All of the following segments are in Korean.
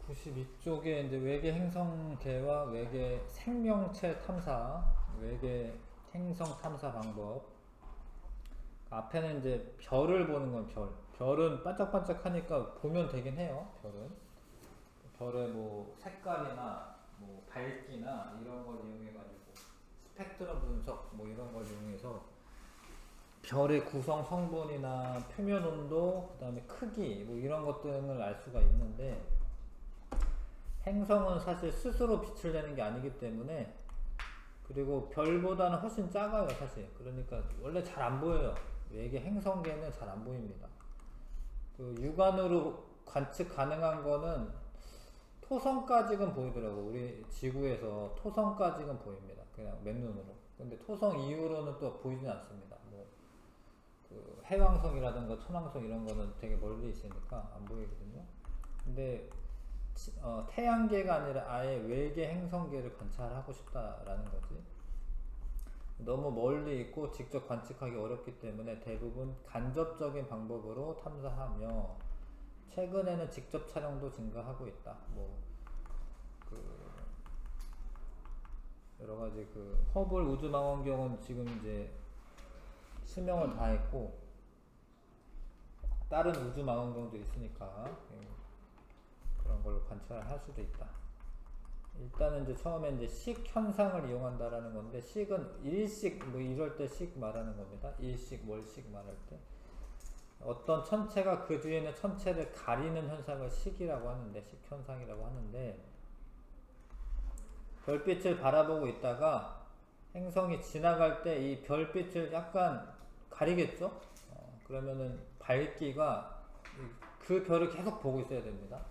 92쪽에 이제 외계 행성계와 외계 생명체 탐사, 외계 행성 탐사 방법. 앞에는 이제 별을 보는 건 별. 별은 반짝반짝하니까 보면 되긴 해요. 별은. 별의 뭐 색깔이나 뭐 밝기나 이런 걸 이용해가지고 스펙트럼 분석 뭐 이런 걸 이용해서 별의 구성 성분이나 표면 온도, 그 다음에 크기 뭐 이런 것 등을 알 수가 있는데, 행성은 사실 스스로 빛을 내는 게 아니기 때문에, 그리고 별보다는 훨씬 작아요 사실. 그러니까 원래 잘 안 보여요. 외계 행성계는 잘 안 보입니다. 그 육안으로 관측 가능한 거는 토성까지는 보이더라고. 우리 지구에서 토성까지는 보입니다. 그냥 맨눈으로. 근데 토성 이후로는 또 보이진 않습니다. 뭐 그 해왕성이라든가 천왕성 이런 거는 되게 멀리 있으니까 안 보이거든요. 근데 태양계가 아니라 아예 외계 행성계를 관찰하고 싶다라는 거지. 너무 멀리 있고 직접 관측하기 어렵기 때문에 대부분 간접적인 방법으로 탐사하며, 최근에는 직접 촬영도 증가하고 있다. 뭐 그 여러 가지 그 허블 우주망원경은 지금 이제 수명을 다했고, 다른 우주망원경도 있으니까 그런 걸로 관찰할 수도 있다. 일단은 이제 처음에 이제 식 현상을 이용한다라는 건데, 식은 일식 뭐 이럴 때 식 말하는 겁니다. 일식 월식 말할 때 어떤 천체가 그 뒤에 있는 천체를 가리는 현상을 식이라고 하는데, 식 현상이라고 하는데, 별빛을 바라보고 있다가 행성이 지나갈 때 이 별빛을 약간 가리겠죠? 그러면은 밝기가 그 별을 계속 보고 있어야 됩니다.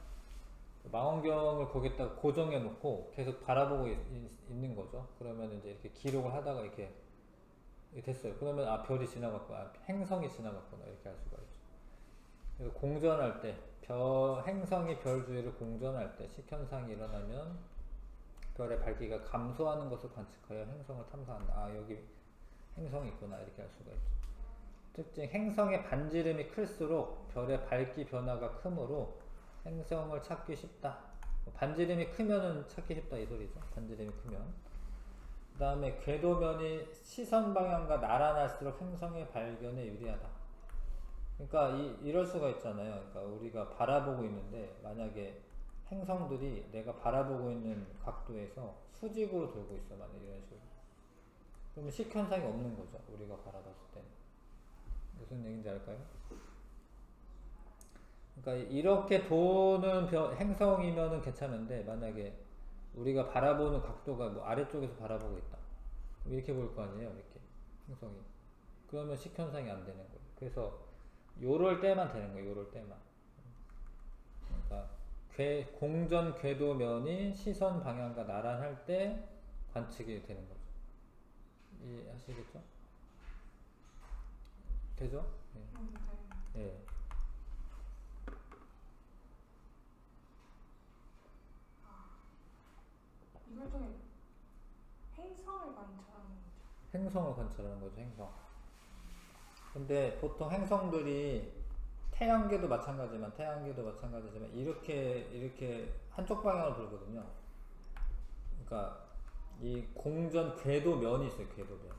망원경을 거기다 고정해 놓고 계속 바라보고 있는 거죠. 그러면 이제 이렇게 기록을 하다가 이렇게 됐어요. 그러면 아, 별이 지나갔구나, 아, 행성이 지나갔구나, 이렇게 할 수가 있죠. 그래서 공전할 때, 행성이 별 주위를 공전할 때 식현상이 일어나면 별의 밝기가 감소하는 것을 관측하여 행성을 탐사한다. 아, 여기 행성이 있구나, 이렇게 할 수가 있죠. 특징, 행성의 반지름이 클수록 별의 밝기 변화가 크므로 행성을 찾기 쉽다. 반지름이 크면은 찾기 쉽다 이 소리죠. 반지름이 크면. 그 다음에 궤도면이 시선 방향과 나란할수록 행성의 발견에 유리하다. 그러니까 이럴 수가 있잖아요. 그러니까 우리가 바라보고 있는데 만약에 행성들이 내가 바라보고 있는 각도에서 수직으로 돌고 있어, 만약 이런 식으로. 그러면 식현상이 없는 거죠. 우리가 바라봤을 때는. 무슨 얘기인지 알까요? 그러니까 이렇게 도는 행성이면은 괜찮은데, 만약에 우리가 바라보는 각도가 뭐 아래쪽에서 바라보고 있다. 이렇게 볼 거 아니에요, 이렇게 행성이. 그러면 식현상이 안 되는 거예요. 그래서 요럴 때만 되는 거예요, 요럴 때만. 그러니까 공전 궤도면이 시선 방향과 나란할 때 관측이 되는 거죠. 이해하시겠죠? 되죠? 예. 예. 이걸 통해 행성을 관찰하는 거죠. 행성을 관찰하는 거죠, 행성. 근데 보통 행성들이 태양계도 마찬가지지만 이렇게 한쪽 방향으로 돌거든요. 그러니까 이 공전 궤도면이 있어요, 궤도면.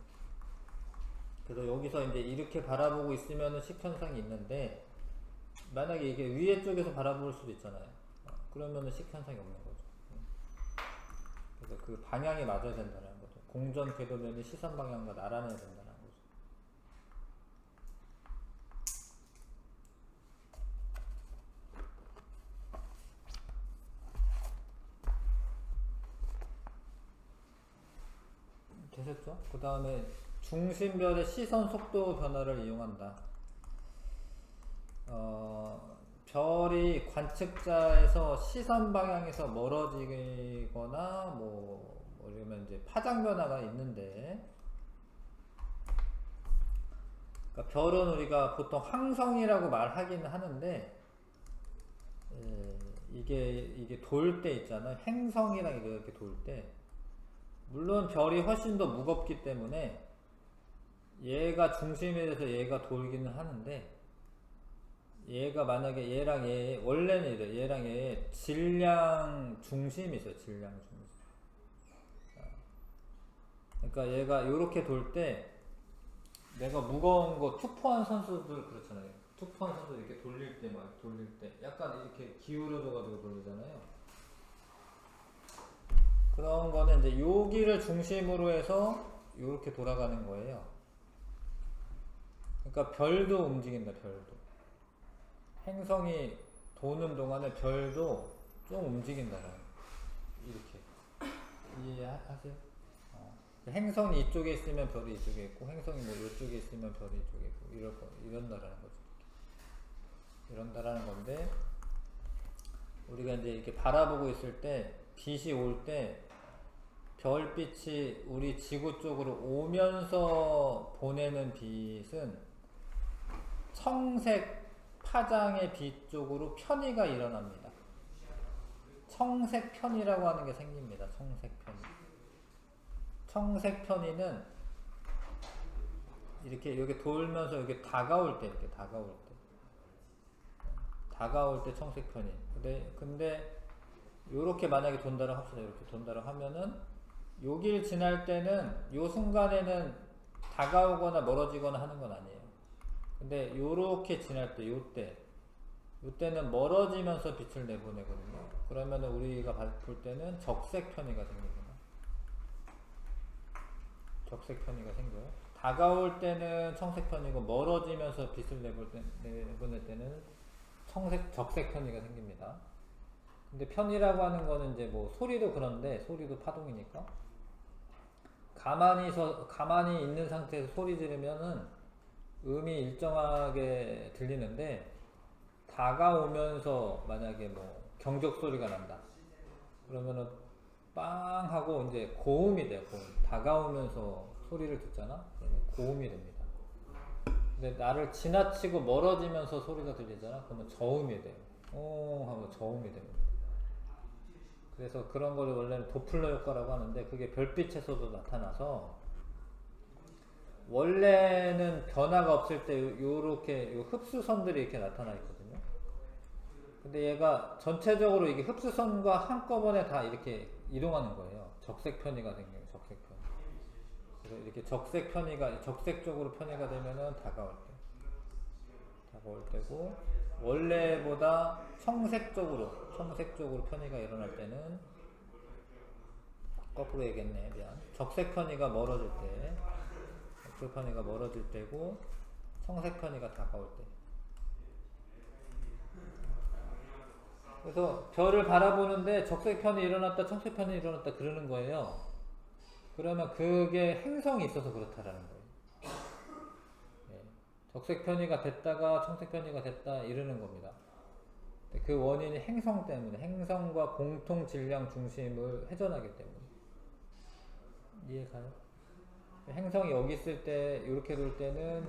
그래서 여기서 이제 이렇게 바라보고 있으면은 식현상이 있는데, 만약에 이게 위에 쪽에서 바라볼 수도 있잖아요. 그러면은 식현상이 없는 거죠. 그래서 그 방향이 맞아야 된다는 거죠. 공전 궤도면이 시선 방향과 나란해야 된다는 거죠. 되셨죠? 그 다음에 중심별의 시선 속도 변화를 이용한다. 별이 관측자에서 시선 방향에서 멀어지거나 뭐 이러면 이제 파장 변화가 있는데, 그러니까 별은 우리가 보통 항성이라고 말하기는 하는데, 이게 돌 때 있잖아요. 행성이랑 이렇게 돌 때, 물론 별이 훨씬 더 무겁기 때문에 얘가 중심에 대해서 얘가 돌기는 하는데, 얘가 만약에 얘랑 얘 원래는 이래. 얘랑 얘 질량 중심이 있어요. 질량 중심. 그러니까 얘가 요렇게 돌 때 내가 무거운 거 투포한 선수들 그렇잖아요. 투포한 선수 이렇게 돌릴 때 막 돌릴 때 약간 이렇게 기울어져 가지고 돌리잖아요. 그런 거는 이제 여기를 중심으로 해서 요렇게 돌아가는 거예요. 그러니까 별도 움직인다. 별도. 행성이 도는 동안에 별도 좀 움직인다. 이렇게 이해하세요? 행성이 이쪽에 있으면 별이 이쪽에 있고 행성이 뭐 이쪽에 있으면 별이 이쪽에 있고 이런다라는 거죠. 이런다라는 건데 우리가 이제 이렇게 바라보고 있을 때 빛이 올 때 별빛이 우리 지구 쪽으로 오면서 보내는 빛은 청색 파장의 빛 쪽으로 편의가 일어납니다. 청색 편의라고 하는 게 생깁니다. 청색 편의. 청색 편의는 이렇게 여기 돌면서 여기 다가올 때 이렇게 다가올 때 청색 편의. 근데 요렇게 만약에 돈다고 합시다. 이렇게 돈다고 하면은 여길 지날 때는 요 순간에는 다가오거나 멀어지거나 하는 건 아니에요. 근데 요렇게 지날 때 요때는 멀어지면서 빛을 내보내거든요. 그러면은 우리가 볼 때는 적색 편의가 생깁니다. 적색 편의가 생겨요. 다가올 때는 청색 편이고 멀어지면서 빛을 내보낼 때는 적색 편의가 생깁니다. 근데 편이라고 하는 거는 이제 뭐 소리도 그런데 소리도 파동이니까 가만히 있는 상태에서 소리 지르면은 음이 일정하게 들리는데 다가오면서 만약에 뭐 경적 소리가 난다. 그러면은 빵 하고 이제 고음이 돼요. 고음. 다가오면서 소리를 듣잖아. 그러면 고음이 됩니다. 근데 나를 지나치고 멀어지면서 소리가 들리잖아. 그러면 저음이 돼요. 하고 저음이 됩니다. 그래서 그런 거를 원래는 도플러 효과라고 하는데 그게 별빛에서도 나타나서 원래는 변화가 없을 때 요렇게 요 흡수선들이 이렇게 나타나 있거든요. 근데 얘가 전체적으로 이게 흡수선과 한꺼번에 다 이렇게 이동하는 거예요. 적색 편의가 생겨요. 적색 편의. 그래서 이렇게 적색 쪽으로 편의가 되면은 다가올 때고 원래보다 청색 쪽으로 편의가 일어날 때는 거꾸로 얘기했네. 미안. 적색 편의가 멀어질 때고 청색 편의가 다가올 때. 그래서 별을 바라보는데 적색 편이 일어났다, 청색 편이 일어났다 그러는 거예요. 그러면 그게 행성이 있어서 그렇다라는 거예요. 예. 적색 편이가 됐다가 청색 편이가 됐다 이러는 겁니다. 그 원인이 행성 때문에 행성과 공통 질량 중심을 회전하기 때문에. 이해가요? 행성이 여기 있을 때 이렇게 돌 때는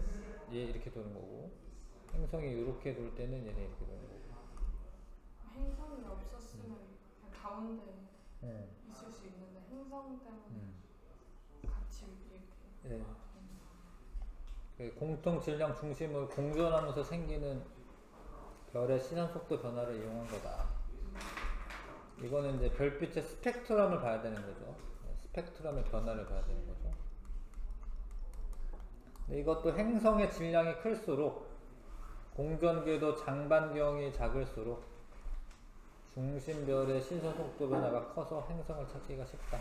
얘 이렇게 도는 거고 행성이 이렇게 돌 때는 얘네 이렇게 도는 거고. 행성이 없었으면 그냥 가운데 있을 수 있는데 행성 때문에 같이 이렇게. 네. 공통 질량 중심을 공존하면서 생기는 별의 시선 속도 변화를 이용한 거다. 이거는 이제 별빛의 스펙트럼을 봐야 되는 거죠. 스펙트럼의 변화를 봐야 되는 거죠. 근데 이것도 행성의 질량이 클수록 공전궤도 장반경이 작을수록 중심별의 시선 속도 변화가 커서 행성을 찾기가 쉽다.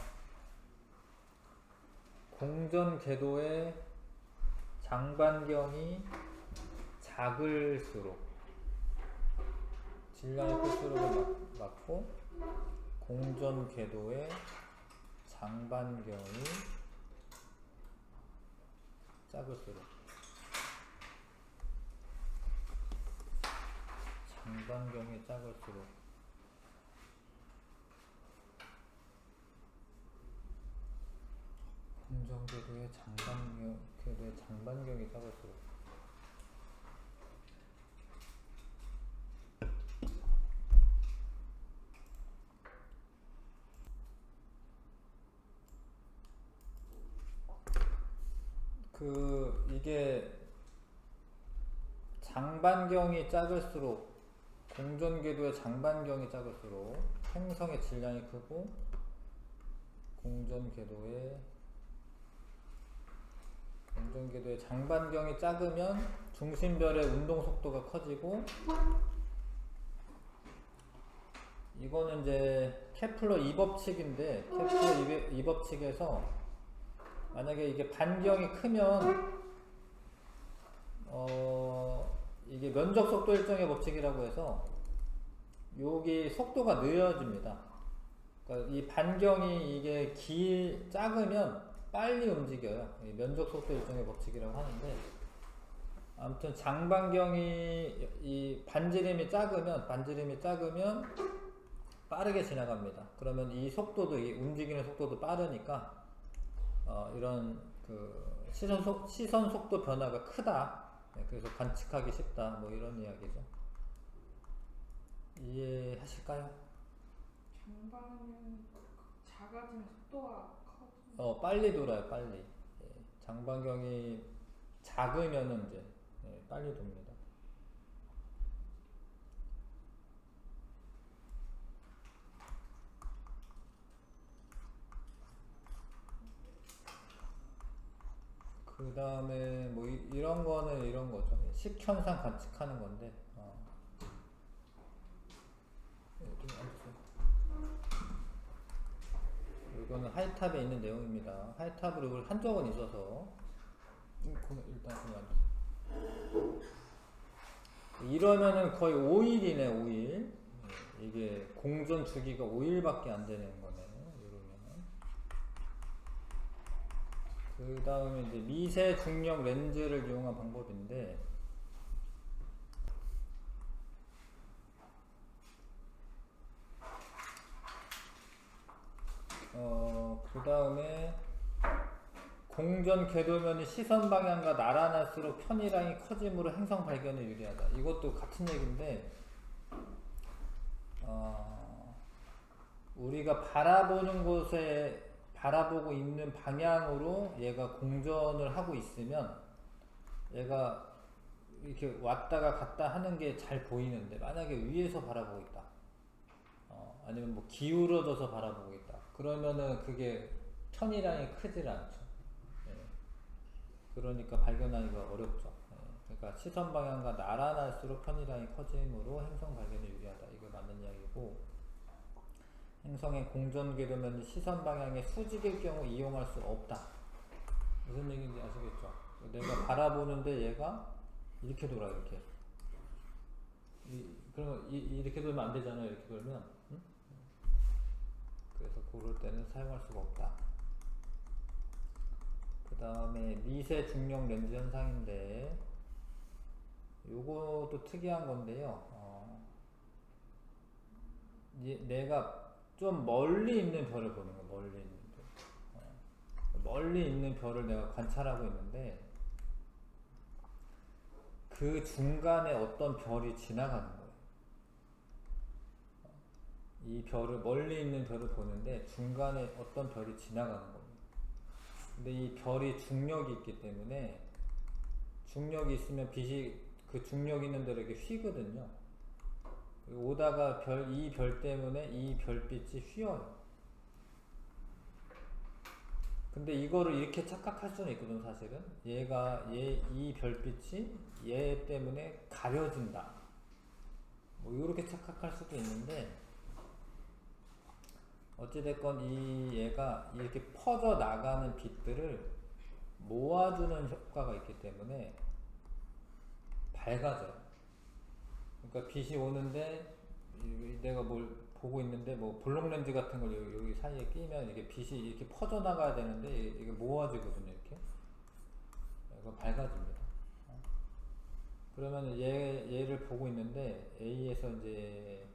공전궤도의 장반경이 작을수록 질량이 클수록을 맞고 공전궤도의 장반경이 작을수록 공전궤도의 장반경이 작을수록 이게 장반경이 작을수록 공전궤도의 장반경이 작을수록 행성의 질량이 크고 공전궤도의 장반경이 작으면 중심별의 운동 속도가 커지고, 이거는 이제 케플러 2법칙인데 케플러 2법칙에서 만약에 이게 반경이 크면 이게 면적 속도 일정의 법칙이라고 해서 여기 속도가 느려집니다. 그러니까 이 반경이 이게 작으면 빨리 움직여요. 이 면적 속도 일정의 법칙이라고 하는데, 아무튼 장반경이 이 반지름이 작으면 빠르게 지나갑니다. 그러면 이 속도도, 이 움직이는 속도도 빠르니까 이런 그 시선 속도 변화가 크다. 네, 그래서 관측하기 쉽다. 뭐 이런 이야기죠. 이해하실까요? 장반경이 작아지면 속도가 빨리 돌아요, 빨리. 예, 장반경이 작으면은 이제 빨리 돕니다. 그 다음에 뭐 이런 거는 이런 거죠. 식현상 관측하는 건데, 이거는 하이탑에 있는 내용입니다. 하이탑으로 이걸 한 적은 있어서 일단 그냥 이러면은 거의 5일이네, 5일. 이게 공전 주기가 5일밖에 안 되는 거네. 이러면은. 그 다음에 이제 미세 중력 렌즈를 이용한 방법인데, 그 다음에 공전 궤도면이 시선 방향과 나란할수록 편이량이 커지므로 행성 발견에 유리하다. 이것도 같은 얘기인데, 우리가 바라보고 있는 방향으로 얘가 공전을 하고 있으면 얘가 이렇게 왔다가 갔다 하는 게 잘 보이는데, 만약에 위에서 바라보고 있다, 아니면 뭐 기울어져서 바라보고 있다, 그러면은 그게 편이량이 크질 않죠. 그러니까 발견하기가 어렵죠. 그러니까 시선 방향과 나란할수록 편이량이 커지므로 행성 발견에 유리하다. 이거 맞는 이야기고, 행성의 공전 궤도면이 시선 방향의 수직일 경우 이용할 수 없다. 무슨 얘기인지 아시겠죠? 내가 바라보는데 얘가 이렇게 돌아, 이렇게. 그러면 이렇게 돌면 안 되잖아요. 이렇게 돌면. 응? 그래서 그럴 때는 사용할 수가 없다. 그 다음에 미세 중력 렌즈 현상인데, 요것도 특이한 건데요. 내가 좀 멀리 있는 별을 보는 거야. 멀리 있는 별을 내가 관찰하고 있는데, 그 중간에 어떤 별이 지나가는 거예요. 이 별을, 멀리 있는 별을 보는데 중간에 어떤 별이 지나가는 겁니다. 근데 이 별이 중력이 있기 때문에, 중력이 있으면 빛이 그 중력 있는 데로 이렇게 휘거든요. 오다가 이 별 때문에 이 별빛이 휘어요. 근데 이거를 이렇게 착각할 수는 있거든, 사실은. 이 별빛이 얘 때문에 가려진다. 뭐, 이렇게 착각할 수도 있는데, 어찌됐건 얘가 이렇게 퍼져 나가는 빛들을 모아주는 효과가 있기 때문에 밝아져요. 그러니까 빛이 오는데, 내가 뭘 보고 있는데, 뭐 블록 렌즈 같은 걸 여기 사이에 끼면 이게 빛이 이렇게 퍼져 나가야 되는데 이게 모아지거든요, 이렇게. 이거 밝아집니다. 그러면 얘를 보고 있는데 A에서 이제,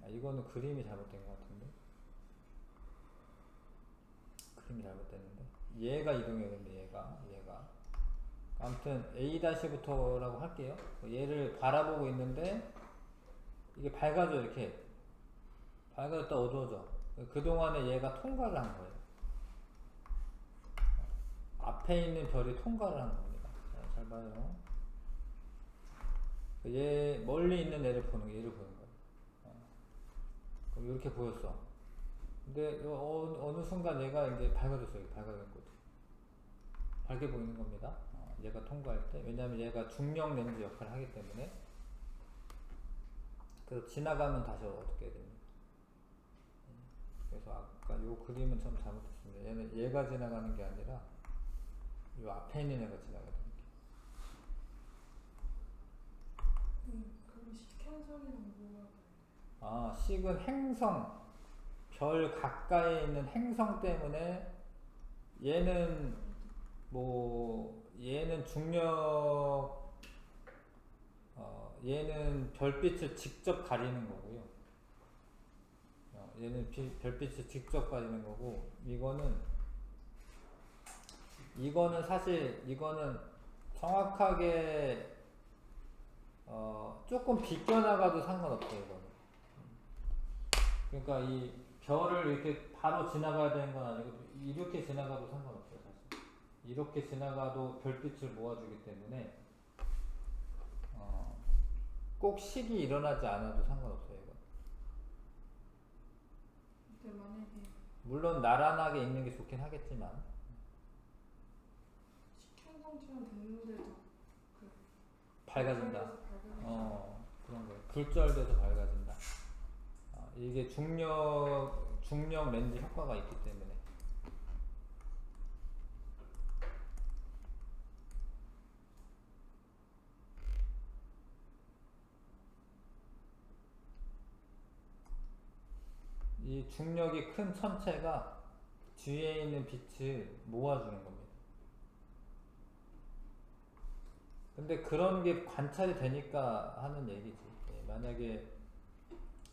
이거는 그림이 잘못된 것 같은데. 그림이 잘못됐는데. 얘가 이동해야 되는데, 얘가. 아무튼 A-부터라고 할게요. 얘를 바라보고 있는데 이게 밝아져, 이렇게. 밝아졌다 어두워져. 그동안에 얘가 통과를 한 거예요. 앞에 있는 별이 통과를 한 겁니다. 자, 잘 봐요. 얘 멀리 있는 애를 보는 거, 얘를 보는 거야. 그럼 이렇게 보였어. 근데 어느 순간 얘가 이제 밝아졌어. 여기 밝아진 거지. 밝게 보이는 겁니다. 얘가 통과할 때. 왜냐면 얘가 중력 렌즈 역할을 하기 때문에. 그래서 지나가면 다시 어둡게 됩니다. 그래서 아까 요 그림은 좀 잘못했습니다. 얘는 얘가 지나가는 게 아니라 요 앞에 있는 애가 지나가는 게. 그럼 식현성이랑 뭐가 아, 식은 행성, 별 가까이에 있는 행성 때문에 얘는 얘는 중력, 얘는 별빛을 직접 가리는 거고요. 얘는 별빛을 직접 가리는 거고, 이거는 사실, 이거는 정확하게, 조금 비껴나가도 상관없어요, 이거는. 그러니까 이 별을 이렇게 바로 지나가야 되는 건 아니고, 이렇게 지나가도 상관없어요, 사실. 이렇게 지나가도 별빛을 모아주기 때문에, 꼭 식이 일어나지 않아도 상관없어요, 이거. 근데 만약에 물론 나란하게 있는 게 좋긴 하겠지만, 식현성처럼 됐는데도 그 밝아진다. 밝아져서 그런 거예요. 굴절돼서 밝아진다. 이게 중력 렌즈 효과가 있기 때문에. 이 중력이 큰 천체가 뒤에 있는 빛을 모아주는 겁니다. 근데 그런 게 관찰이 되니까 하는 얘기지. 만약에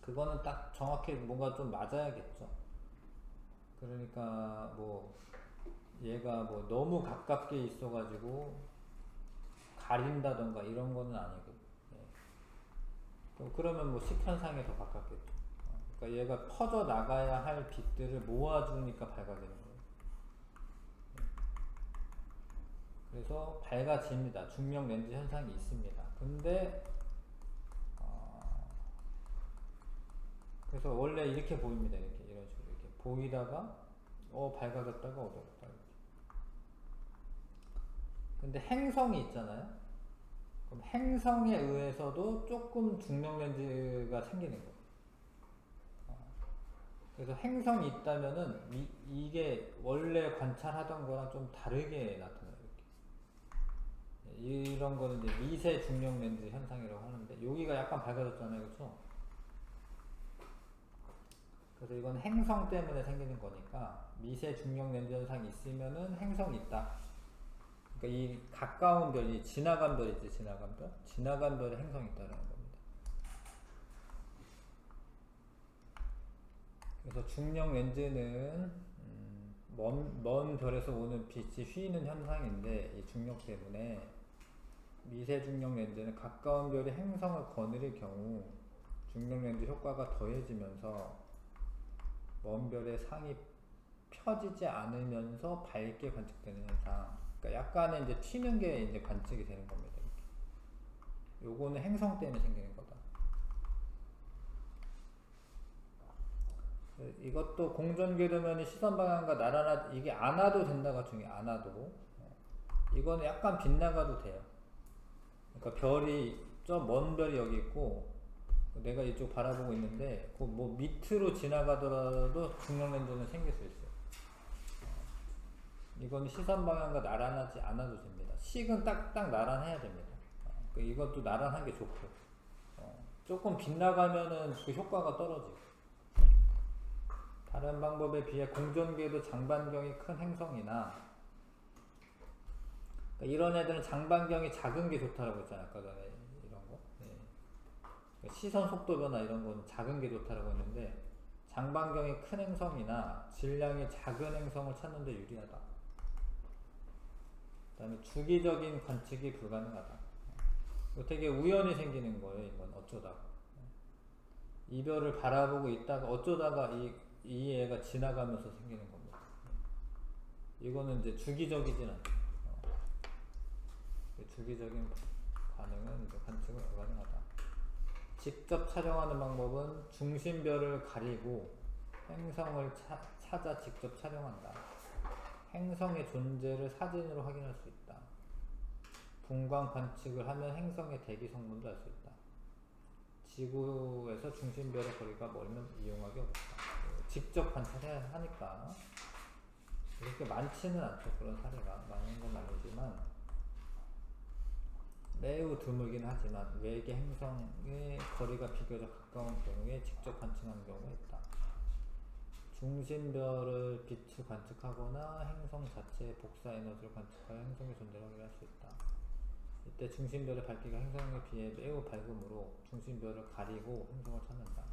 그거는 딱 정확히 뭔가 좀 맞아야겠죠. 그러니까 얘가 너무 가깝게 있어가지고 가린다던가 이런 거는 아니고. 그러면 식현상에 더 가깝겠죠. 그러니까 얘가 퍼져 나가야 할 빛들을 모아주니까 밝아지는 거예요. 그래서 밝아집니다. 중력 렌즈 현상이 있습니다. 근데 그래서 원래 이렇게 보입니다. 이런 식으로 이렇게 보이다가 밝아졌다가 어두웠다. 근데 행성이 있잖아요. 그럼 행성에 의해서도 조금 중력 렌즈가 생기는 거예요. 그래서 행성이 있다면은 이게 원래 관찰하던 거랑 좀 다르게 나타나요. 이렇게. 이런 거는 이제 미세 중력 렌즈 현상이라고 하는데 여기가 약간 밝아졌잖아요, 그렇죠? 그래서 이건 행성 때문에 생기는 거니까 미세 중력 렌즈 현상이 있으면은 행성이 있다. 그러니까 이 가까운 별이 지나간 별 있지, 지나간 별에 행성이 있다는 겁니다. 그래서 중력 렌즈는 먼 별에서 오는 빛이 휘는 현상인데 이 중력 때문에 미세 중력 렌즈는 가까운 별이 행성을 거느릴 경우 중력 렌즈 효과가 더해지면서 먼 별의 상이 펴지지 않으면서 밝게 관측되는 현상. 그러니까 약간의 이제 튀는 게 이제 관측이 되는 겁니다. 이렇게. 요거는 행성 때문에 생기는 거다. 이것도 공전궤도면이 시선 방향과 나란하 이게 안 와도 된다가 중요해. 안 와도. 이거는 약간 빗나가도 돼요. 그러니까 별이 저 먼 별이 여기 있고 내가 이쪽 바라보고 있는데 그 밑으로 지나가더라도 중력 렌즈는 생길 수 있어요. 이건 시선 방향과 나란하지 않아도 됩니다. 식은 딱 나란해야 됩니다. 이것도 나란한 게 좋고 조금 빗나가면은 그 효과가 떨어지고. 다른 방법에 비해 공전궤도 장반경이 큰 행성이나 그러니까 이런 애들은 장반경이 작은 게 좋다라고 했잖아요. 아까 전에 이런 거. 시선 속도 변화 이런 건 작은 게 좋다라고 했는데 장반경이 큰 행성이나 질량이 작은 행성을 찾는 데 유리하다. 그 다음에 주기적인 관측이 불가능하다. 되게 우연히 생기는 거예요. 이건 어쩌다가. 이별을 바라보고 있다가 어쩌다가 이 애가 지나가면서 생기는 겁니다. 이거는 이제 주기적이진 않죠. 주기적인 반응은 이제 관측은 불가능하다. 직접 촬영하는 방법은 중심별을 가리고 행성을 찾아 직접 촬영한다. 행성의 존재를 사진으로 확인할 수 있다. 분광 관측을 하면 행성의 대기 성분도 알 수 있다. 지구에서 중심별의 거리가 멀면 이용하기 어렵다. 직접 관찰해야 하니까 그렇게 많지는 않죠. 그런 사례가 많은 건 아니지만 매우 드물긴 하지만 외계 행성의 거리가 비교적 가까운 경우에 직접 관측하는 경우가 있다. 중심별을 빛을 관측하거나 행성 자체의 복사 에너지를 관측하여 행성의 존재를 확인할 수 있다. 이때 중심별의 밝기가 행성에 비해 매우 밝으므로 중심별을 가리고 행성을 찾는다.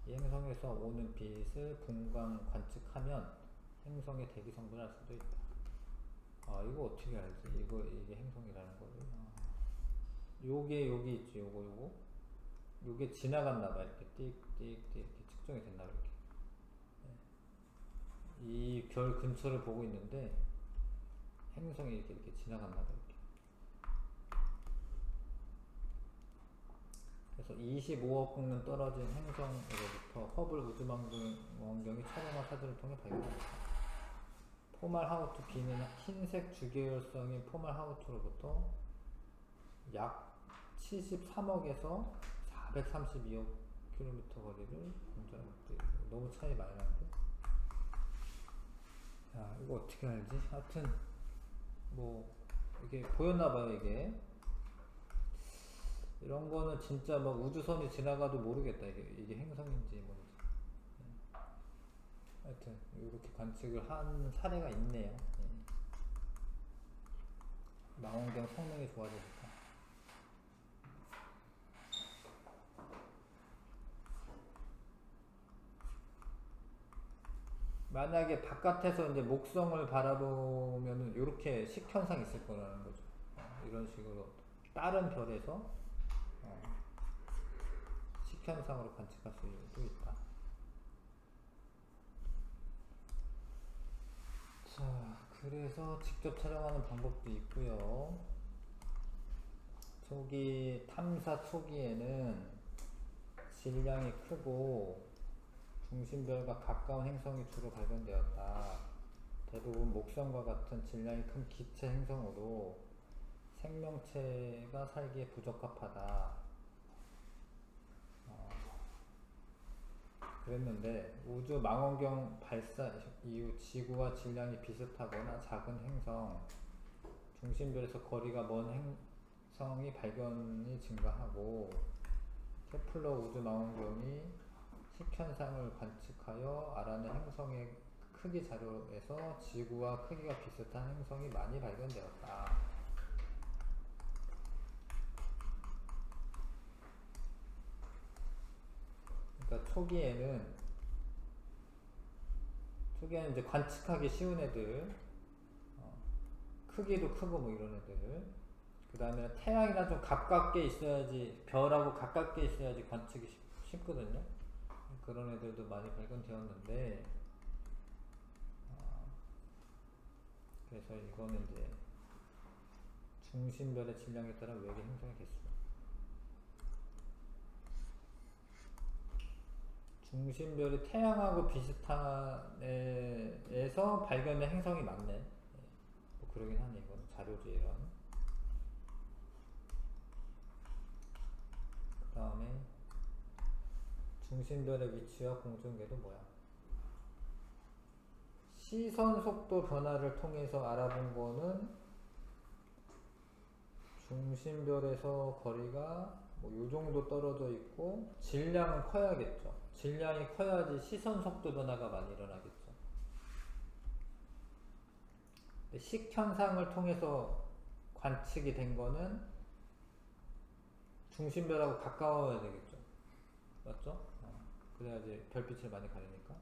이 행성에서 오는 빛을 분광 관측하면 행성의 대기 성분을 알 수도 있다. 아, 이거 어떻게 알지? 이게 행성이라는 거를. 요게 여기 있지, 요거. 요게 지나갔나봐. 이렇게 띡 이렇게 측정이 됐나봐. 이렇게. 이 별 근처를 보고 있는데 행성이 이렇게 지나갔나봐. 이렇게. 그래서 25억光년 떨어진 행성으로부터 허블 우주망원경이 촬영한 사진을 통해 발견했다. 포말하우트 B는 흰색 주계열성인 포말하우트로부터 약 73억에서 432억 km 거리를 공전하고 있다. 너무 차이 많이 나는데? 야, 이거 어떻게 알지? 하여튼 뭐 이게 보였나봐요. 이게 이런 거는 진짜 막 우주선이 지나가도 모르겠다. 이게 행성인지 뭔지. 하여튼 이렇게 관측을 한 사례가 있네요. 망원경 성능이 좋아지니까. 만약에 바깥에서 이제 목성을 바라보면은 이렇게 식현상이 있을 거라는 거죠. 이런 식으로 다른 별에서 식현상으로 관측할 수도 있다. 자, 그래서 직접 촬영하는 방법도 있고요. 탐사 초기에는 질량이 크고 중심별과 가까운 행성이 주로 발견되었다. 대부분 목성과 같은 질량이 큰 기체 행성으로 생명체가 살기에 부적합하다. 그랬는데 우주 망원경 발사 이후 지구와 질량이 비슷하거나 작은 행성, 중심별에서 거리가 먼 행성이 발견이 증가하고 케플러 우주 망원경이 식현상을 관측하여 알아낸 행성의 크기 자료에서 지구와 크기가 비슷한 행성이 많이 발견되었다. 그러니까 초기에는 이제 관측하기 쉬운 애들, 크기도 크고 뭐 이런 애들, 그 다음에 태양이랑 좀 가깝게 있어야지, 별하고 가깝게 있어야지 관측이 쉽거든요. 그런 애들도 많이 발견되었는데, 그래서 이거는 이제 중심별의 질량에 따라 외계 행성의 개수. 중심별이 태양하고 비슷한 애에서 발견된 행성이 많네. 뭐 그러긴 하네. 이거는 자료지 이런. 그 다음에 중심별의 위치와 공중궤도 뭐야? 시선 속도 변화를 통해서 알아본 거는 중심별에서 거리가 뭐 요 정도 떨어져 있고 질량은 커야겠죠. 질량이 커야지 시선 속도 변화가 많이 일어나겠죠. 식현상을 통해서 관측이 된 거는 중심별하고 가까워야 되겠죠. 맞죠? 그래야지 별빛을 많이 가리니까.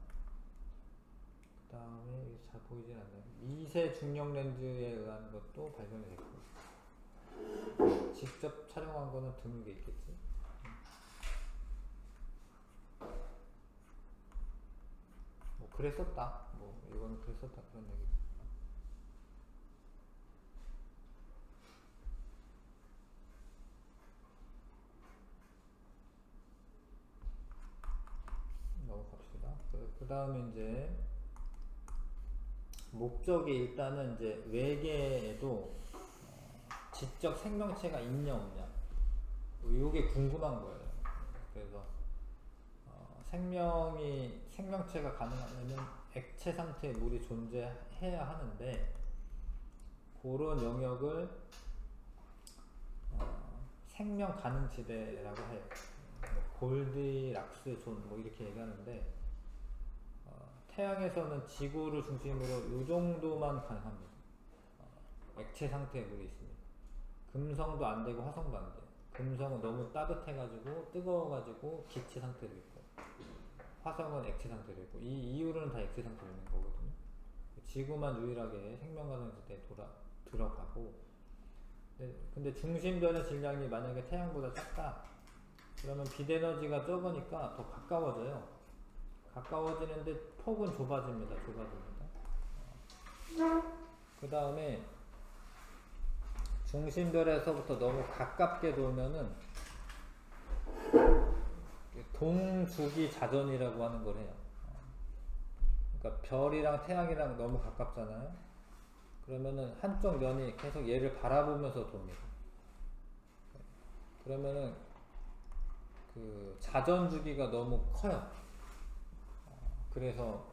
그 다음에 잘 보이진 않나요? 미세 중력 렌즈에 의한 것도 발견이 됐고, 직접 촬영한 거는 드물게 있겠지. 뭐 그랬었다. 뭐 이거는 그랬었다 그런 얘기. 그 다음에 이제 목적이 일단은 이제 외계에도 지적 생명체가 있냐 없냐 이게 궁금한 거예요. 그래서 생명체가 가능하려면 액체 상태의 물이 존재해야 하는데 그런 영역을 생명 가능 지대라고 해요. 골디락스 존 뭐 이렇게 얘기하는데 태양에서는 지구를 중심으로 이 정도만 가능합니다. 액체 상태의 물이 있습니다. 금성도 안 되고 화성도 안 돼요. 금성은 너무 따뜻해가지고 뜨거워가지고 기체 상태로 있고 화성은 액체 상태로 있고 이 이유로는 다 액체 상태로 있는 거거든요. 지구만 유일하게 생명 가능 지대에 들어가고 근데 중심별의 질량이 만약에 태양보다 작다 그러면 빛에너지가 적으니까 더 가까워져요. 가까워지는데 폭은 좁아집니다. 그 다음에 중심별에서부터 너무 가깝게 돌면은 동주기 자전이라고 하는 걸 해요. 그러니까 별이랑 태양이랑 너무 가깝잖아요. 그러면은 한쪽 면이 계속 얘를 바라보면서 돕니다. 그러면은 그 자전 주기가 너무 커요. 그래서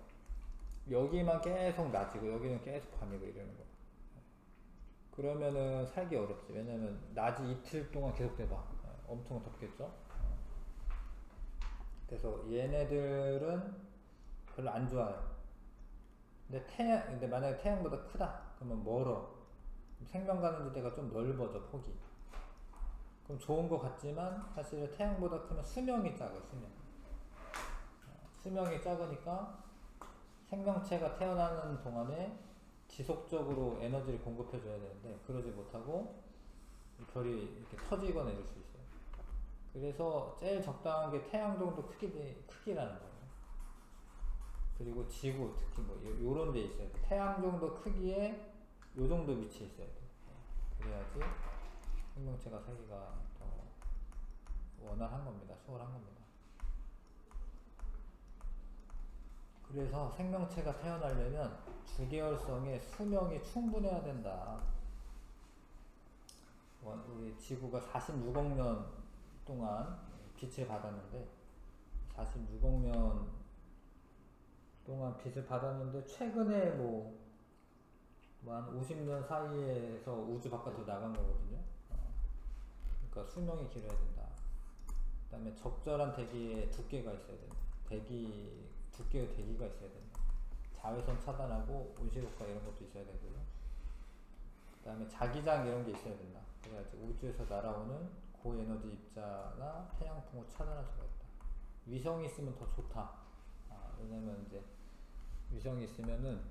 여기만 계속 낮이고 여기는 계속 밤이고 이러는 거예요. 그러면은 살기 어렵지. 왜냐면 낮이 이틀 동안 계속 돼봐. 엄청 덥겠죠. 그래서 얘네들은 별로 안 좋아요. 근데 만약에 태양보다 크다 그러면 멀어. 생명 가는 지대가 좀 넓어져 폭이. 그럼 좋은 것 같지만 사실 태양보다 크면 수명이 작아. 수명이 작으니까 생명체가 태어나는 동안에 지속적으로 에너지를 공급해 줘야 되는데 그러지 못하고 별이 이렇게 터지거나 이럴 수 있어요. 그래서 제일 적당한 게 태양 정도 크기라는 거예요. 그리고 지구 특히 뭐 요런 데 있어야 돼. 태양 정도 크기에 요 정도 위치에 있어야 돼. 그래야지 생명체가 살기가 더 원활한 겁니다. 수월한 겁니다. 그래서 생명체가 태어나려면 주계열성의 수명이 충분해야 된다. 우리 지구가 46억 년 동안 빛을 받았는데 46억 년 동안 빛을 받았는데 최근에 뭐 한 50년 사이에서 우주 바깥으로 나간 거거든요. 그러니까 수명이 길어야 된다. 그 다음에 적절한 대기의 두께가 있어야 된다. 두께의 대기가 있어야 된다. 자외선 차단하고 온실효과 이런 것도 있어야 되고요. 그 다음에 자기장 이런 게 있어야 된다. 그래야지 우주에서 날아오는 고에너지 입자나 태양풍을 차단할 수가 있다. 위성이 있으면 더 좋다. 왜냐면 이제 위성이 있으면은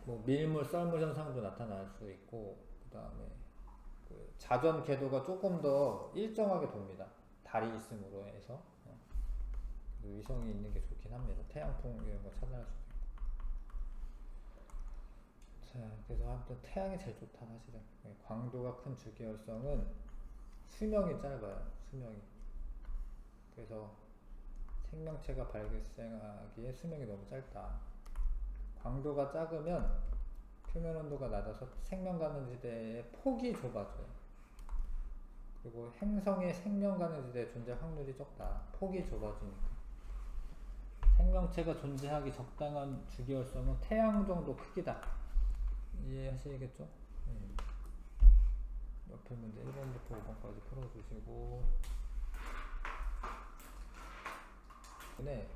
뭐 밀물, 썰물 현상도 나타날 수 있고, 그 다음에 그 자전 궤도가 조금 더 일정하게 돕니다. 달이 있음으로 해서 위성이 있는 게 좋긴 합니다. 태양풍 이런 거 차단할 수 있고. 자, 그래서 아무튼 태양이 제일 좋다 사실은. 광도가 큰 주계열성은 수명이 짧아요. 그래서 생명체가 발생하기에 수명이 너무 짧다. 광도가 작으면 표면 온도가 낮아서 생명 가는 지대의 폭이 좁아져요. 그리고 행성의 생명 가는 지대에 존재 확률이 적다. 폭이 좁아지니까. 생명체가 존재하기 적당한 주기열성은 태양 정도 크기다. 이해하시겠죠? 옆에 문제 1번부터 5번까지 풀어주시고 네.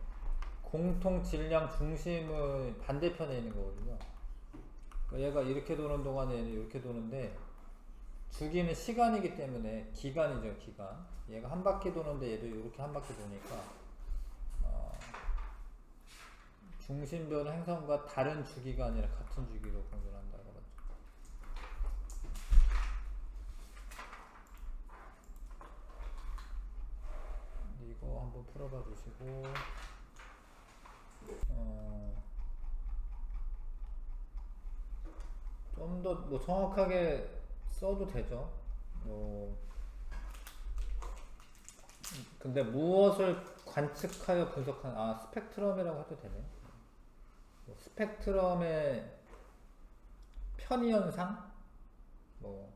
공통 질량 중심은 반대편에 있는 거거든요. 그러니까 얘가 이렇게 도는 동안에 얘는 이렇게 도는데 주기는 시간이기 때문에 기간이죠, 기간. 얘가 한 바퀴 도는데 얘도 이렇게 한 바퀴 도니까 중심별 행성과 다른 주기가 아니라 같은 주기로 공존한다고 하죠. 이거 한번 풀어봐 주시고 좀 더 뭐 정확하게 써도 되죠. 근데 무엇을 관측하여 분석한 스펙트럼이라고 해도 되네. 뭐 스펙트럼의 편의 현상? 뭐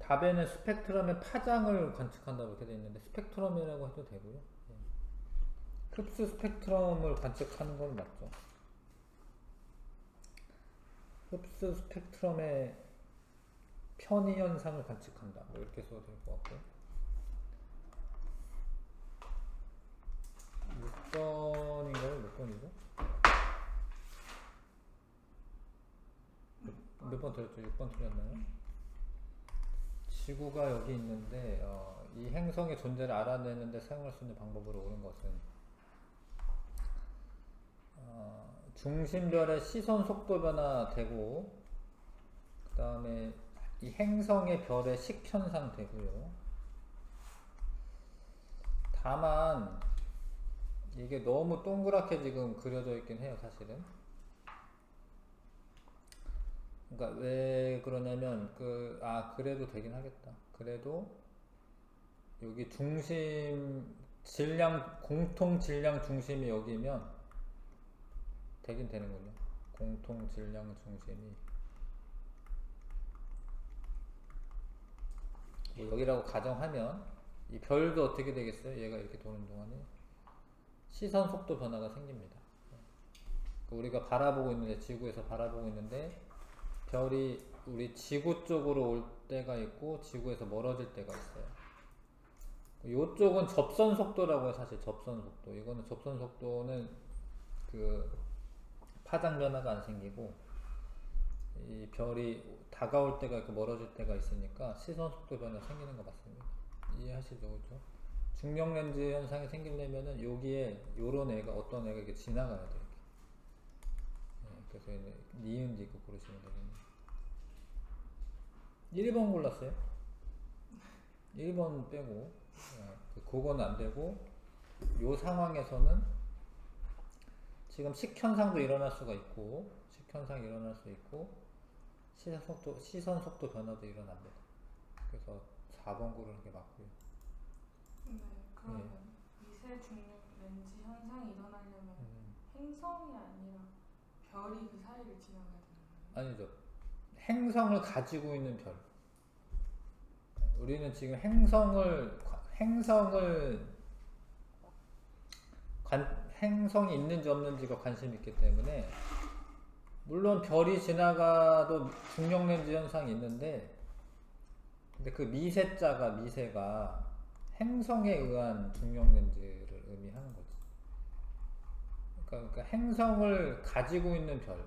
답에는 스펙트럼의 파장을 관측한다고 이렇게 돼 있는데 스펙트럼이라고 해도 되고요. 예. 흡수 스펙트럼을 관측하는 건 맞죠. 흡수 스펙트럼의 편의 현상을 관측한다. 뭐 이렇게 써도 될 것 같고. 6번인가요? 몇 번이죠? 몇 번 들었죠? 6번 틀렸나요? 지구가 여기 있는데 이 행성의 존재를 알아내는데 사용할 수 있는 방법으로 옳은 것은 중심별의 시선 속도 변화되고 그 다음에 이 행성의 별의 식현상 되고요. 다만 이게 너무 동그랗게 지금 그려져 있긴 해요, 사실은. 그러니까 왜 그러냐면 그래도 되긴 하겠다. 그래도 여기 중심 질량 공통 질량 중심이 여기면 되긴 되는군요. 공통 질량 중심이 뭐 여기라고 가정하면 이 별도 어떻게 되겠어요? 얘가 이렇게 도는 동안에 시선 속도 변화가 생깁니다. 우리가 바라보고 있는데 지구에서 바라보고 있는데 별이 우리 지구 쪽으로 올 때가 있고 지구에서 멀어질 때가 있어요. 이쪽은 접선 속도라고 해요. 사실 접선 속도. 이거는 접선 속도는 그 파장 변화가 안 생기고 이 별이 다가올 때가 있고 멀어질 때가 있으니까 시선 속도 변화 생기는 거 맞습니다. 이해하시죠, 그죠? 중력 렌즈 현상이 생기려면은 여기에 요런 애가 어떤 애가 이렇게 지나가야 돼요. 그래서 이제 니은 짓고 고르시면 되겠네요. 1번 골랐어요. 1번 빼고 그거는 안 되고 요 상황에서는 지금 식현상도 일어날 수가 있고 식현상이 일어날 수 있고 시선 속도 변화도 일어납니다. 그래서 4번 고르는 게 맞고요. 네, 그러면 미세 중력 렌즈 현상이 일어나려면 행성이 아니라 별이 그 사이를 지나가야 되는 거예요? 아니죠. 행성을 가지고 있는 별. 우리는 지금 행성이 있는지 없는지가 관심이 있기 때문에 물론 별이 지나가도 중력 렌즈 현상이 있는데 근데 그 미세가 행성에 의한 중력 렌즈를 의미하는 거지. 그러니까 행성을 가지고 있는 별.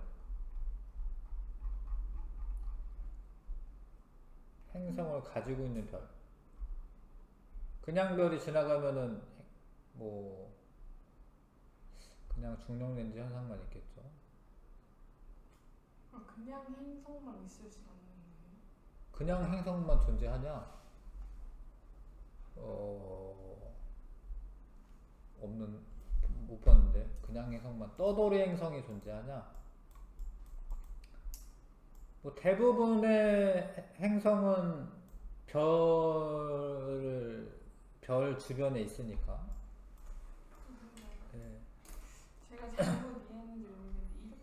행성을 가지고 있는 별. 그냥 별이 지나가면은 뭐 그냥 중력 렌즈 현상만 있겠죠. 그냥 행성만 있을 수 없는 거예요? 그냥 행성만 존재하냐? 못 봤는데. 그냥 행성만, 떠돌이 행성이 존재하냐? 뭐 대부분의 행성은 별 주변에 있으니까. 네. 제가 잘못 이해했는지 모르겠는데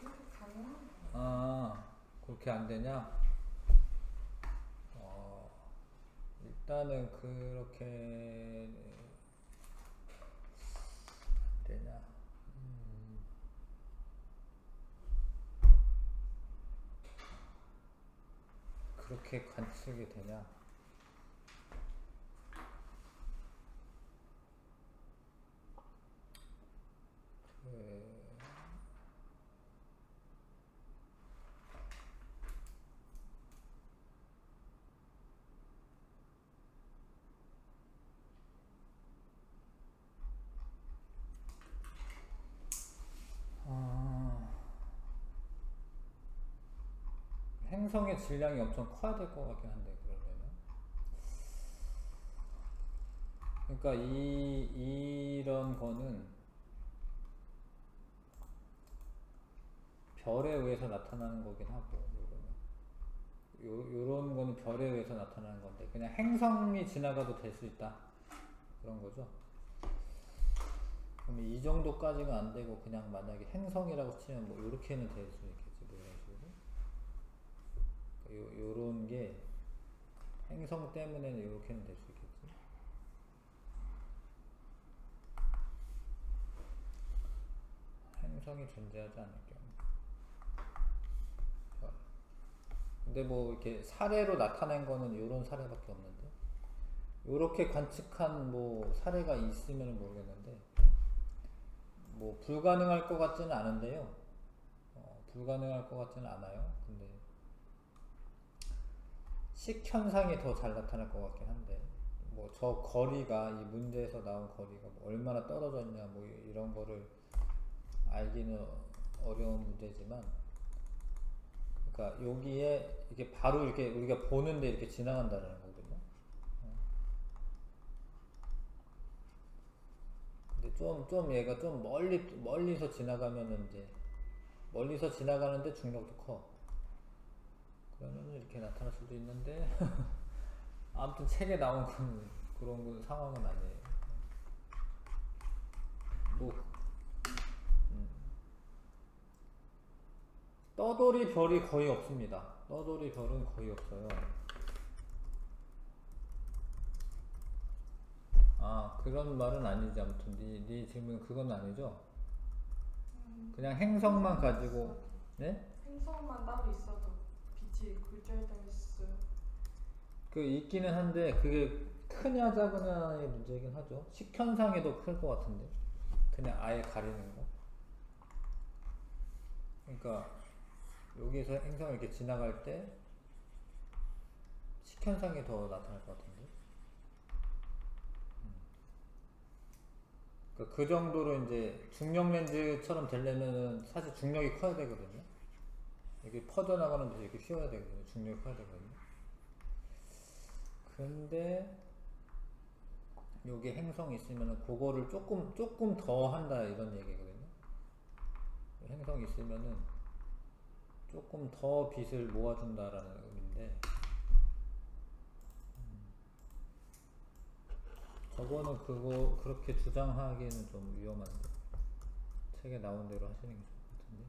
이렇게 가능한가요? 그렇게 안 되냐? 일단은 그렇게 안 되냐? 그렇게 관측이 되냐? 행성의 질량이 엄청 커야 될 것 같긴 한데 그러려면. 그러니까 이런 거는 별에 의해서 나타나는 거긴 하고 요런 거는 별에 의해서 나타나는 건데 그냥 행성이 지나가도 될 수 있다 그런 거죠. 그럼 이 정도까지가 안 되고 그냥 만약에 행성이라고 치면 뭐 요렇게는 될 수 있겠지 뭐 이런 식으로. 요런 게 행성 때문에는 요렇게는 될 수 있겠지. 행성이 존재하지 않을 경우. 근데 뭐 이렇게 사례로 나타낸 거는 요런 사례밖에 없는데 요렇게 관측한 뭐 사례가 있으면 모르겠는데 뭐 불가능할 것 같지는 않은데요. 불가능할 것 같지는 않아요. 근데 식현상이 더 잘 나타날 것 같긴 한데 뭐 저 거리가 이 문제에서 나온 거리가 뭐 얼마나 떨어져 있냐 뭐 이런 거를 알기는 어려운 문제지만 그러니까 여기에 이게 바로 이렇게 우리가 보는데 이렇게 지나간다는 거거든요. 근데 좀 얘가 좀 멀리서 지나가면은 이제 멀리서 지나가는데 중력도 커. 그러면은 이렇게 나타날 수도 있는데 아무튼 책에 나온 건 그런 상황은 아니에요. 뭐 떠돌이 별이 거의 없습니다. 떠돌이 별은 거의 없어요. 아 그런 말은 아니지. 아무튼 네 질문 그건 아니죠. 그냥 행성만 가지고 네? 행성만 따로 있어도 빛이 굴절될 수. 그 있기는 한데 그게 크냐 작으냐의 문제이긴 하죠. 식현상에도 클 것 같은데 그냥 아예 가리는 거. 그러니까 여기서 행성을 이렇게 지나갈 때 식현상이 더 나타날 것 같은데. 그러니까 그 정도로 이제 중력 렌즈처럼 되려면은 사실 중력이 커야 되거든요. 이게 퍼져나가는 데서 이렇게 휘어야 되거든요. 중력이 커야 되거든요. 근데 여기 행성이 있으면은 그거를 조금 더 한다 이런 얘기거든요. 행성이 있으면은 조금 더 빛을 모아준다라는 의미인데 저거는 그거 그렇게 주장하기에는 좀 위험한데 책에 나온 대로 하시는 게 좋을 것 같은데.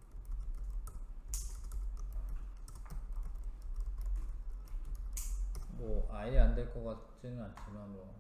뭐 아예 안 될 것 같지는 않지만 뭐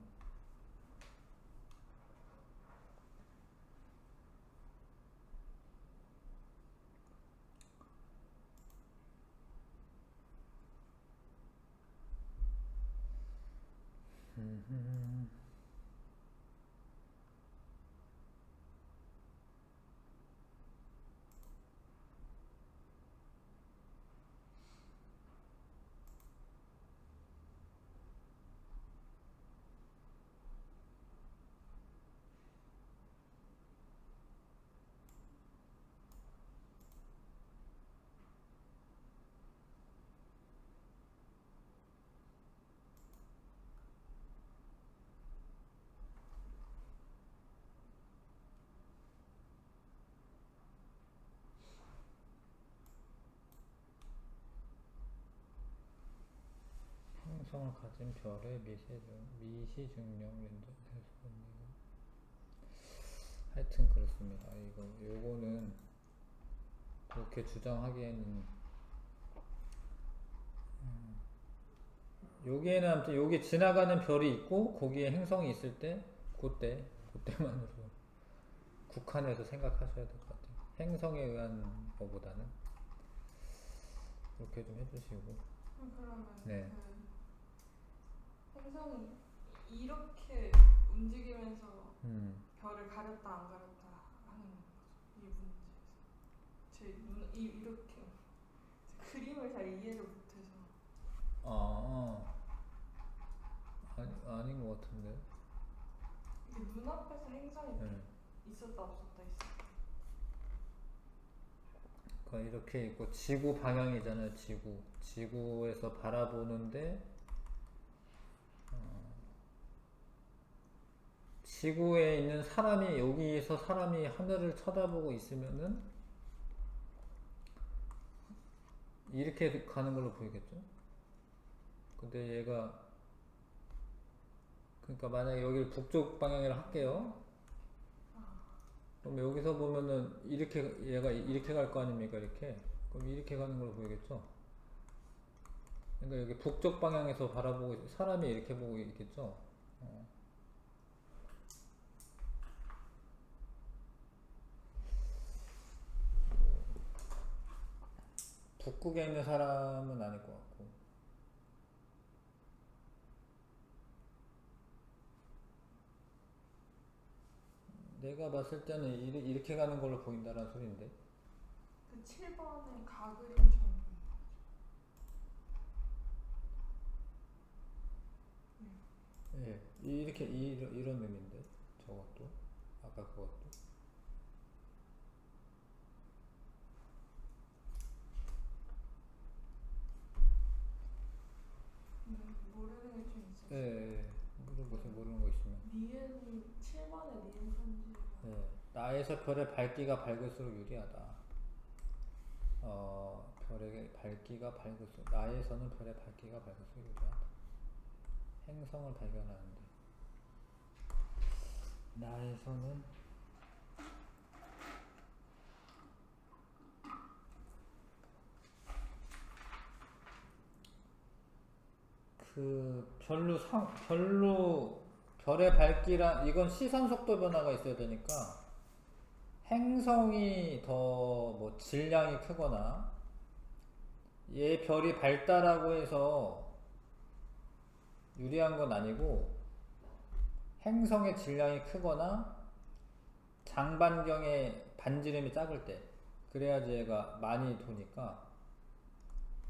행성을 가진 별의 미시중력 렌즈 하여튼 그렇습니다. 요거는 그렇게 주장하기에는 여기에는 아무튼 여기 지나가는 별이 있고 거기에 행성이 있을 때 그때만으로 국한해서 생각하셔야 될 것 같아요. 행성에 의한 거보다는 그렇게 좀 해주시고. 그러면 네. 그 행성이 이렇게 움직이면서 별을 가렸다 안 가렸다 하는 거죠. 이 문제에서 제 이렇게 그림을 잘 이해를 못해서. 아닌 것 같은데. 이게 눈앞에서 행성이 있었다 없었다 있었다. 그러니까 이렇게 있고 지구 방향이잖아요. 지구에서 바라보는데 지구에 있는 사람이 여기에서 사람이 하늘을 쳐다보고 있으면은 이렇게 가는 걸로 보이겠죠? 근데 얘가 그러니까 만약에 여기를 북쪽 방향으로 할게요. 그럼 여기서 보면은 이렇게 얘가 이렇게 갈 거 아닙니까? 이렇게. 그럼 이렇게 가는 걸로 보이겠죠? 그러니까 여기 북쪽 방향에서 바라보고 사람이 이렇게 보고 있겠죠? 북극에 있는 사람은 아닐 것 같고. 내가 봤을 때는 이렇게 가는 걸로 보인다는 소리인데. 그 7번의 가그림처럼 보인다. 예, 이렇게 이런 의미인데 저것도 아까 그것도. 모르는 게 좀 있어요. 예, 물어보세요. 모르는 거 있으면. 니은 7번의 니은 편지. 예, 나에서 별의 밝기가 밝을수록 유리하다. 별의 밝기가 밝을수록 나에서는 별의 밝기가 밝을수록 유리하다. 행성을 발견하는데 나에서는 그 별로 별의 밝기랑 이건 시선 속도 변화가 있어야 되니까 행성이 더 뭐 질량이 크거나 얘 별이 밝다라고 해서 유리한 건 아니고 행성의 질량이 크거나 장반경의 반지름이 작을 때 그래야지 얘가 많이 도니까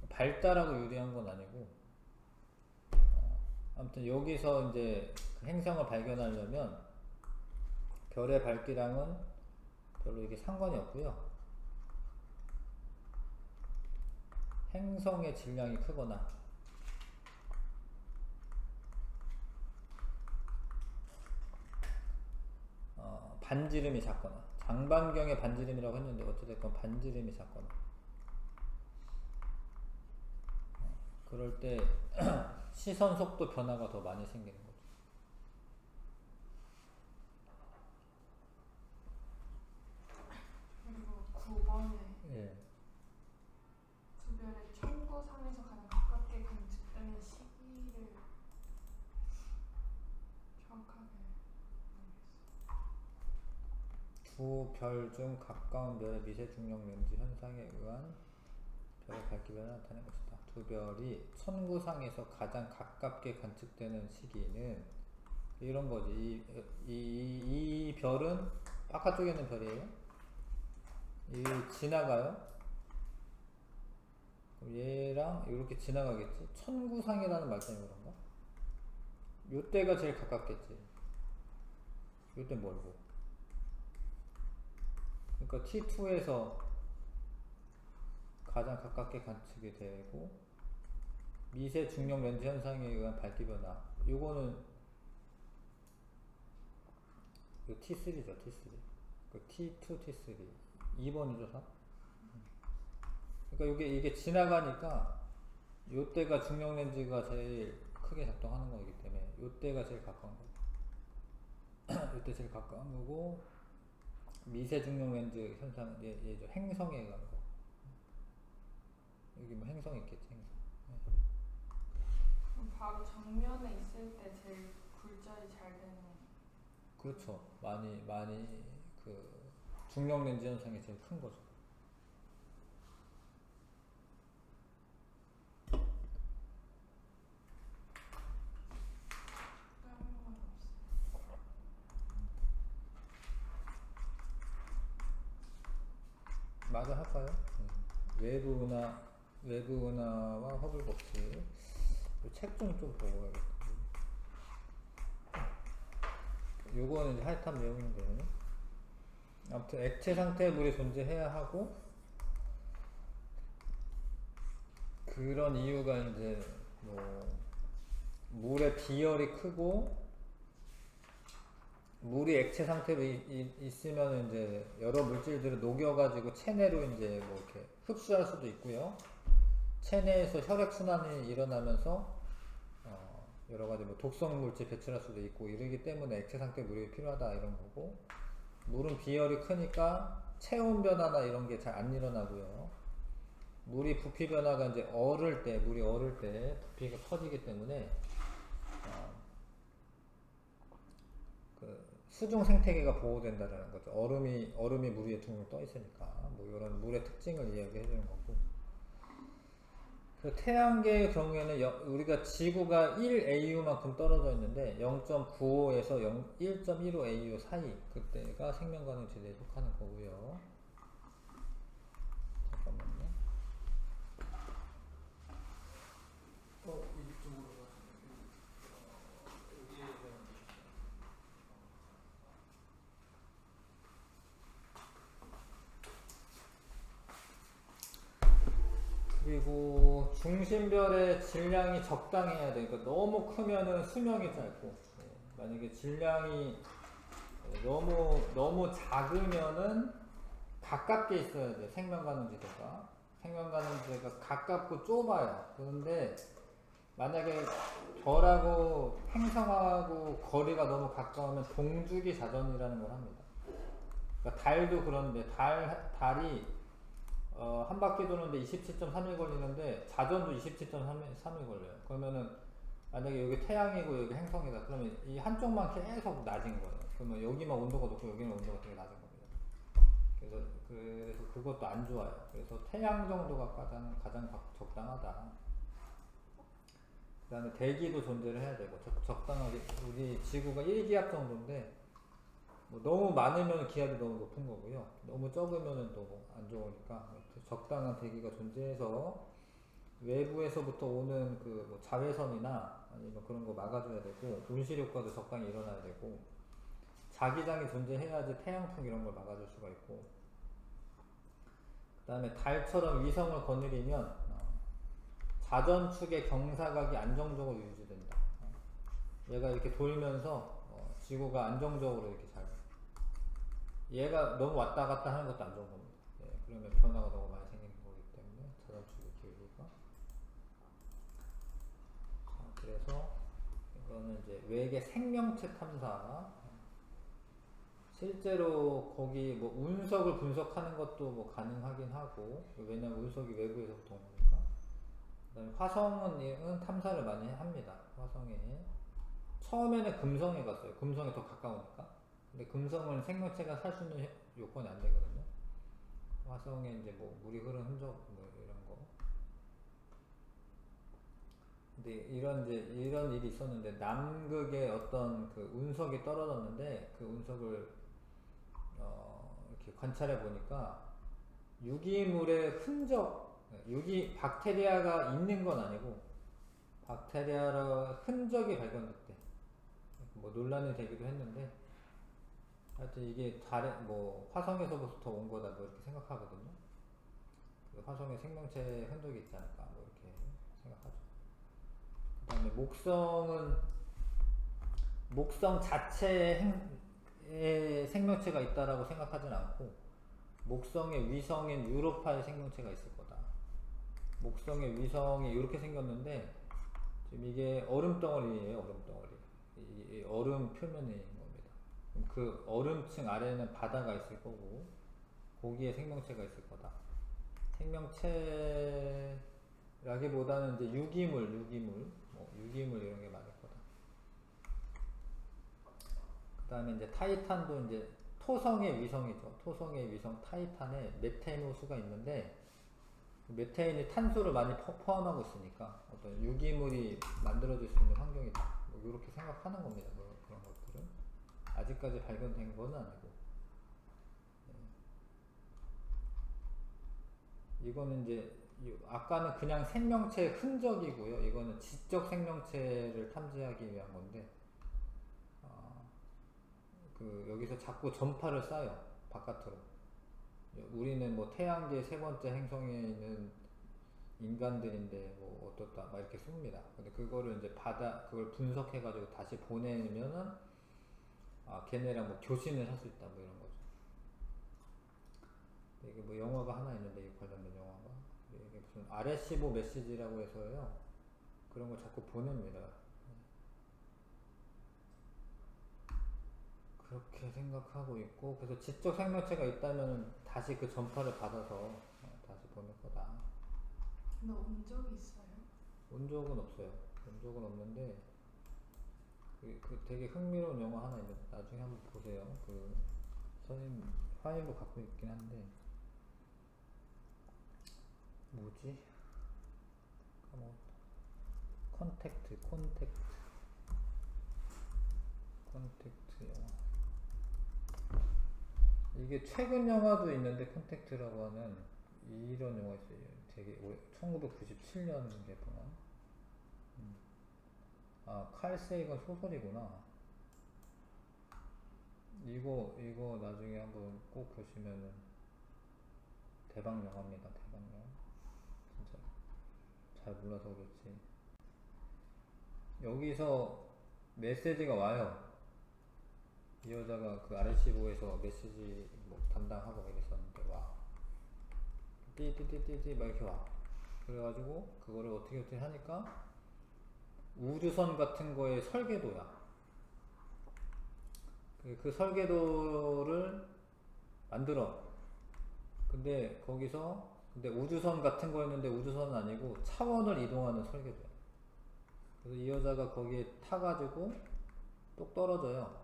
밝다라고 유리한 건 아니고 아무튼 여기서 이제 그 행성을 발견하려면 별의 밝기랑은 별로 이게 상관이 없고요. 행성의 질량이 크거나 반지름이 작거나 장반경의 반지름이라고 했는데 어찌됐건 반지름이 작거나 그럴 때 시선 속도 변화가 더 많이 생기는 거죠. 그리고 9번에 예. 두 별의 천구상에서 가장 가깝게 관측되는 시기를 정확하게 두 별 중 가까운 별의 미세 중력 렌즈 현상에 의한 별의 밝기 변화가 나타낸 것이다. 두 별이 천구상에서 가장 가깝게 관측되는 시기는 이런 거지. 이 별은 바깥쪽에 있는 별이에요. 이 지나가요. 그럼 얘랑 이렇게 지나가겠지. 천구상이라는 말 때문에 그런가? 요때가 제일 가깝겠지. 요때 멀고. 그러니까 T2에서 가장 가깝게 관측이 되고 미세 중력 렌즈 현상에 의한 밝기 변화. 요거는 그 T3죠, T3. 그 T2, T3. 2번이죠, 3. 그러니까 이게 지나가니까 요때가 중력 렌즈가 제일 크게 작동하는 거기 때문에 요때가 제일 가까운 거고 요때 제일 가까운 거고 미세 중력 렌즈 현상은 얘죠. 행성에 의한 거. 여기 뭐 행성 있겠지, 행성. 그럼 바로 정면에 있을 때 제일 굴절이 잘 되는. 그렇죠. 많이 그 중력 렌즈 현상이 제일 큰 거죠. 다른 건 없어요. 마저 할까요? 외부 은하와 허블 법칙. 책 좀 보고 가야겠다. 요거는 이제 하이탑 내용인데 아무튼 액체 상태의 물이 존재해야 하고 그런 이유가 이제 뭐 물의 비열이 크고 물이 액체 상태로 있으면 이제 여러 물질들을 녹여가지고 체내로 이제 뭐 이렇게 흡수할 수도 있고요. 체내에서 혈액 순환이 일어나면서 여러 가지 뭐 독성 물질 배출할 수도 있고 이러기 때문에 액체 상태 물이 필요하다 이런 거고, 물은 비열이 크니까 체온 변화나 이런 게 잘 안 일어나고요. 물이 부피 변화가 이제 물이 얼을 때 부피가 커지기 때문에 그 수중 생태계가 보호된다라는 거죠. 얼음이 물 위에 둥둥 떠 있으니까 뭐 이런 물의 특징을 이야기해 주는 거고. 그 태양계의 경우에는 우리가 지구가 1AU만큼 떨어져 있는데 0.95에서 1.15AU 사이, 그때가 생명 가능 지대에 속하는 거고요. 잠깐만요. 이쪽으로 그리고 중심별의 질량이 적당해야 돼. 그러니까 너무 크면은 수명이 짧고, 만약에 질량이 너무 작으면은 가깝게 있어야 돼. 생명가능지대가 가깝고 좁아요. 그런데 만약에 별하고 행성하고 거리가 너무 가까우면 동주기 자전이라는 걸 합니다. 그러니까 달도 그런데 달이 한 바퀴 도는데 27.3일 걸리는데 자전도 27.3일 걸려요. 그러면은 만약에 여기 태양이고 여기 행성이다. 그러면 이 한쪽만 계속 낮은 거예요. 그러면 여기만 온도가 높고 여기는 온도가 되게 낮은 겁니다. 그래서 그것도 안 좋아요. 그래서 태양 정도가 가장 적당하다. 그 다음에 대기도 존재를 해야 되고, 적당하게, 우리 지구가 1기압 정도인데, 뭐 너무 많으면 기압이 너무 높은 거고요. 너무 적으면 또 안 좋으니까, 적당한 대기가 존재해서, 외부에서부터 오는 뭐 자외선이나 아니면 그런 거 막아줘야 되고, 온실 효과도 적당히 일어나야 되고, 자기장이 존재해야지 태양풍 이런 걸 막아줄 수가 있고, 그 다음에 달처럼 위성을 거느리면 자전축의 경사각이 안정적으로 유지된다. 얘가 이렇게 돌면서 지구가 안정적으로 이렇게 얘가 너무 왔다 갔다 하는 것도 안 좋은 겁니다. 그러면 변화가 너무 많이 생기는 거기 때문에 자전축의 기울기가. 그래서 이거는 이제 외계 생명체 탐사. 실제로 거기 뭐 운석을 분석하는 것도 뭐 가능하긴 하고, 왜냐면 운석이 외부에서부터 오는 거니까. 그다음에 화성은 탐사를 많이 합니다. 화성에 처음에는 금성에 갔어요. 금성에 더 가까우니까. 근데 금성은 생명체가 살 수 있는 요건이 안 되거든요. 화성에 이제 뭐 물이 흐르는 흔적 뭐 이런 거. 근데 이런 일이 있었는데, 남극에 어떤 그 운석이 떨어졌는데 그 운석을 이렇게 관찰해 보니까 유기물의 흔적, 박테리아가 있는 건 아니고 박테리아의 흔적이 발견됐대. 뭐 논란이 되기도 했는데, 하여튼 이게 화성에서부터 온 거다 뭐 이렇게 생각하거든요. 화성에 생명체 흔적이 있지 않을까 뭐 이렇게 생각하죠. 그 다음에 목성 자체에 생명체가 있다라고 생각하진 않고, 목성의 위성인 유로파의 생명체가 있을 거다. 목성의 위성이 이렇게 생겼는데 지금 이게 얼음덩어리예요. 이 얼음 표면인 겁니다. 그 얼음층 아래에는 바다가 있을 거고, 거기에 생명체가 있을 거다. 생명체라기보다는 이제 유기물 이런 게 많을 거다. 그 다음에 이제 타이탄도 이제 토성의 위성이죠. 토성의 위성 타이탄에 메테인 호수가 있는데, 메테인이 탄소를 많이 포함하고 있으니까 어떤 유기물이 만들어질 수 있는 환경이다. 뭐 이렇게 생각하는 겁니다. 뭐 그런 것들은 아직까지 발견된 건 아니고. 이거는 이제 아까는 그냥 생명체의 흔적이고요. 이거는 지적 생명체를 탐지하기 위한 건데, 여기서 자꾸 전파를 쏴요. 바깥으로. 우리는 뭐 태양계 세 번째 행성에 있는 인간들인데 뭐 어떻다 막 이렇게 씁니다. 근데 그거를 이제 그걸 분석해가지고 다시 보내면은 걔네랑 뭐 교신을 할 수 있다 뭐 이런 거죠. 이게 뭐 영화가 하나 있는데, 이 관련된 영화가 이게 무슨 RS15 메시지라고 해서요. 그런 걸 자꾸 보냅니다. 그렇게 생각하고 있고, 그래서 지적 생명체가 있다면 다시 그 전파를 받아서 다시 보낼 거다. 근데 온 적이 있어요? 온 적은 없어요. 온 적은 없는데 그 되게 흥미로운 영화 하나 있는데 나중에 한번 보세요. 그 선생님 화면도 갖고 있긴 한데 뭐지? 까먹었다. 컨택트 영화. 이게 최근 영화도 있는데 컨택트라고 하는 이런 영화 있어요. 되게 1997년 개봉한. 아, 칼 세이건 소설이구나. 이거 나중에 한번 꼭 보시면은 대박 영화입니다. 대박 영화. 진짜 잘 몰라서 그렇지. 여기서 메시지가 와요. 이 여자가 그 RC부에서 메시지 뭐 담당하고 이랬었는데 와. 띠띠띠띠띠 막 이렇게 와. 그래가지고 그거를 어떻게 하니까 우주선 같은 거의 설계도야. 그 설계도를 만들어. 근데 우주선 같은 거였는데 우주선은 아니고 차원을 이동하는 설계도야. 그래서 이 여자가 거기에 타가지고 똑 떨어져요.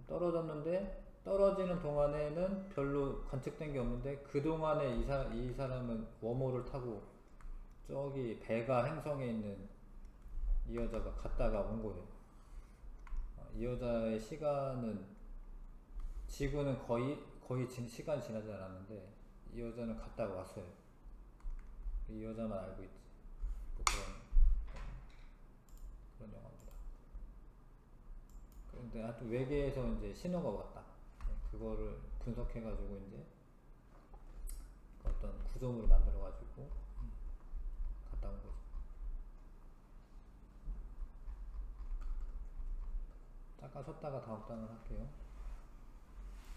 떨어졌는데 떨어지는 동안에는 별로 관측된 게 없는데 그 동안에 이 사람은 웜홀을 타고 저기 배가 행성에 있는 이 여자가 갔다가 온 거예요. 이 여자의 시간은 지구는 거의 시간이 지나지 않았는데 이 여자는 갔다가 왔어요. 이 여자만 알고 있지. 뭐 그런 영화입니다. 근데 하여튼 외계에서 이제 신호가 왔다. 그거를 분석해가지고 이제 어떤 구조물을 만들어가지고 갔다 온 거죠. 잠깐 쉬었다가 다음 단을 할게요.